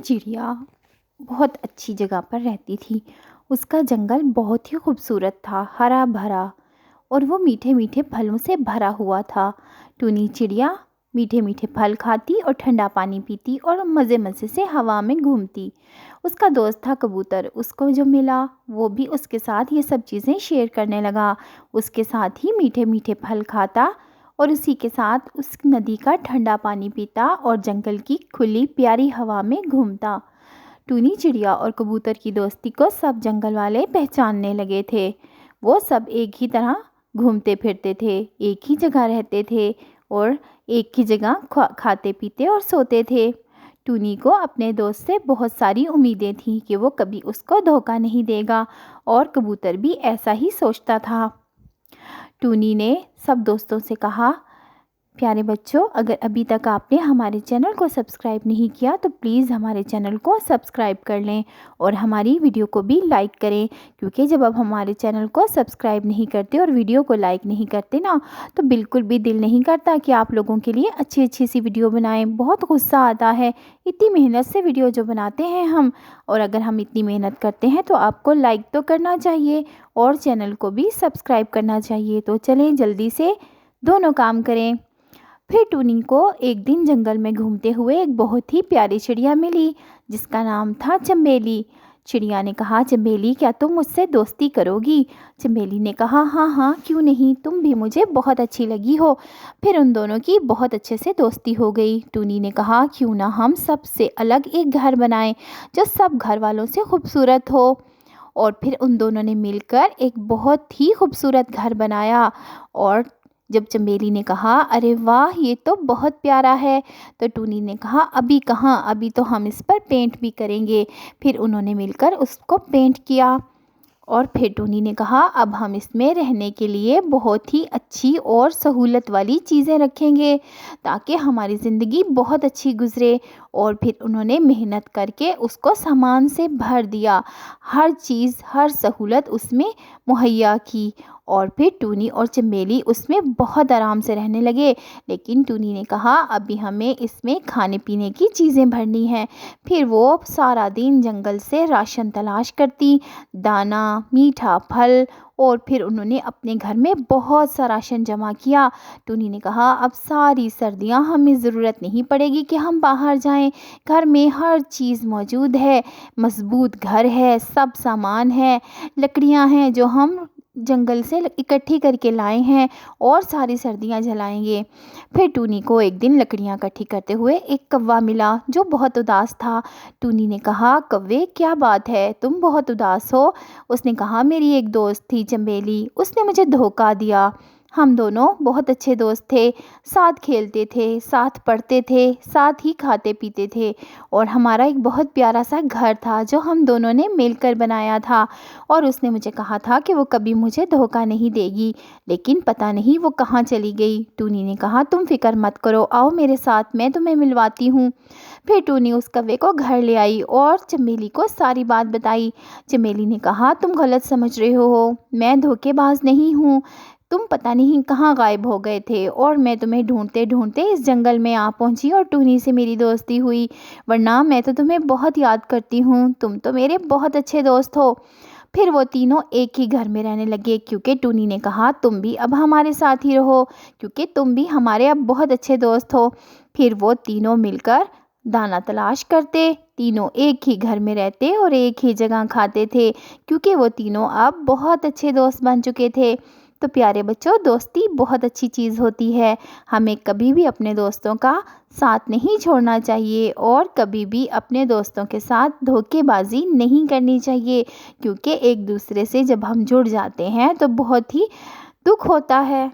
चिड़िया बहुत अच्छी जगह पर रहती थी। उसका जंगल बहुत ही खूबसूरत था, हरा भरा, और वो मीठे मीठे फलों से भरा हुआ था। टूनी चिड़िया मीठे मीठे फल खाती और ठंडा पानी पीती और मज़े मज़े से हवा में घूमती। उसका दोस्त था कबूतर, उसको जो मिला वो भी उसके साथ ये सब चीज़ें शेयर करने लगा। उसके साथ ही मीठे मीठे फल खाता और उसी के साथ उस नदी का ठंडा पानी पीता और जंगल की खुली प्यारी हवा में घूमता। टूनी चिड़िया और कबूतर की दोस्ती को सब जंगल वाले पहचानने लगे थे। वो सब एक ही तरह घूमते फिरते थे, एक ही जगह रहते थे और एक ही जगह खाते पीते और सोते थे। टूनी को अपने दोस्त से बहुत सारी उम्मीदें थीं कि वो कभी उसको धोखा नहीं देगा, और कबूतर भी ऐसा ही सोचता था। टूनी ने सब दोस्तों से कहा, प्यारे बच्चों, अगर अभी तक आपने हमारे चैनल को सब्सक्राइब नहीं किया तो प्लीज़ हमारे चैनल को सब्सक्राइब कर लें और हमारी वीडियो को भी लाइक करें, क्योंकि जब आप हमारे चैनल को सब्सक्राइब नहीं करते और वीडियो को लाइक नहीं करते ना, तो बिल्कुल भी दिल नहीं करता कि आप लोगों के लिए अच्छी अच्छी सी वीडियो बनाएं। बहुत गुस्सा आता है इतनी मेहनत से वीडियो जो बनाते हैं हम, और अगर हम इतनी मेहनत करते हैं तो आपको लाइक तो करना चाहिए और चैनल को भी सब्सक्राइब करना चाहिए। तो चलें जल्दी से दोनों काम करें। फिर टूनी को एक दिन जंगल में घूमते हुए एक बहुत ही प्यारी चिड़िया मिली जिसका नाम था चंबेली। चिड़िया ने कहा, चंबेली, क्या तुम मुझसे दोस्ती करोगी? चंबेली ने कहा, हाँ हाँ, क्यों नहीं, तुम भी मुझे बहुत अच्छी लगी हो। फिर उन दोनों की बहुत अच्छे से दोस्ती हो गई। टूनी ने कहा, क्यों ना हम सबसे अलग एक घर बनाएं जो सब घर वालों से खूबसूरत हो। और फिर उन दोनों ने मिलकर एक बहुत ही खूबसूरत घर बनाया। और जब चंबेली ने कहा, अरे वाह, ये तो बहुत प्यारा है, तो टूनी ने कहा, अभी कहाँ, अभी तो हम इस पर पेंट भी करेंगे। फिर उन्होंने मिलकर उसको पेंट किया। और फिर टूनी ने कहा, अब हम इसमें रहने के लिए बहुत ही अच्छी और सहूलत वाली चीज़ें रखेंगे ताकि हमारी ज़िंदगी बहुत अच्छी गुजरे। और फिर उन्होंने मेहनत करके उसको सामान से भर दिया, हर चीज़ हर सहूलत उसमें मुहैया की। और फिर टूनी और चंबेली उसमें बहुत आराम से रहने लगे। लेकिन टूनी ने कहा, अभी हमें इसमें खाने पीने की चीज़ें भरनी हैं। फिर वो सारा दिन जंगल से राशन तलाश करती, दाना, मीठा फल, और फिर उन्होंने अपने घर में बहुत सा राशन जमा किया। टूनी ने कहा, अब सारी सर्दियां हमें ज़रूरत नहीं पड़ेगी कि हम बाहर जाएं, घर में हर चीज़ मौजूद है, मजबूत घर है, सब सामान है, लकड़ियां हैं जो हम जंगल से इकट्ठी करके लाए हैं, और सारी सर्दियां झेलाएंगे। फिर टूनी को एक दिन लकड़ियां इकट्ठी करते हुए एक कौवा मिला जो बहुत उदास था। टूनी ने कहा, कौवे, क्या बात है, तुम बहुत उदास हो? उसने कहा, मेरी एक दोस्त थी चंबेली, उसने मुझे धोखा दिया। हम दोनों बहुत अच्छे दोस्त थे, साथ खेलते थे, साथ पढ़ते थे, साथ ही खाते पीते थे, और हमारा एक बहुत प्यारा सा घर था जो हम दोनों ने मिलकर बनाया था। और उसने मुझे कहा था कि वो कभी मुझे धोखा नहीं देगी, लेकिन पता नहीं वो कहाँ चली गई। टूनी ने कहा, तुम फिक्र मत करो, आओ मेरे साथ, मैं तुम्हें मिलवाती हूँ। फिर टूनी उस कौवे को घर ले आई और चमेली को सारी बात बताई। चमेली ने कहा, तुम गलत समझ रहे हो, मैं धोखेबाज नहीं हूँ, तुम पता नहीं कहाँ गायब हो गए थे और मैं तुम्हें ढूंढते ढूंढते इस जंगल में आ पहुँची और टूनी से मेरी दोस्ती हुई, वरना मैं तो तुम्हें बहुत याद करती हूँ, तुम तो मेरे बहुत अच्छे दोस्त हो। फिर वो तीनों एक ही घर में रहने लगे, क्योंकि टूनी ने कहा, तुम भी अब हमारे साथ ही रहो, क्योंकि तुम भी हमारे अब बहुत अच्छे दोस्त हो। फिर वो तीनों मिलकर दाना तलाश करते, तीनों एक ही घर में रहते और एक ही जगह खाते थे, क्योंकि वो तीनों अब बहुत अच्छे दोस्त बन चुके थे। तो प्यारे बच्चों, दोस्ती बहुत अच्छी चीज़ होती है, हमें कभी भी अपने दोस्तों का साथ नहीं छोड़ना चाहिए और कभी भी अपने दोस्तों के साथ धोखेबाजी नहीं करनी चाहिए, क्योंकि एक दूसरे से जब हम जुड़ जाते हैं तो बहुत ही दुख होता है।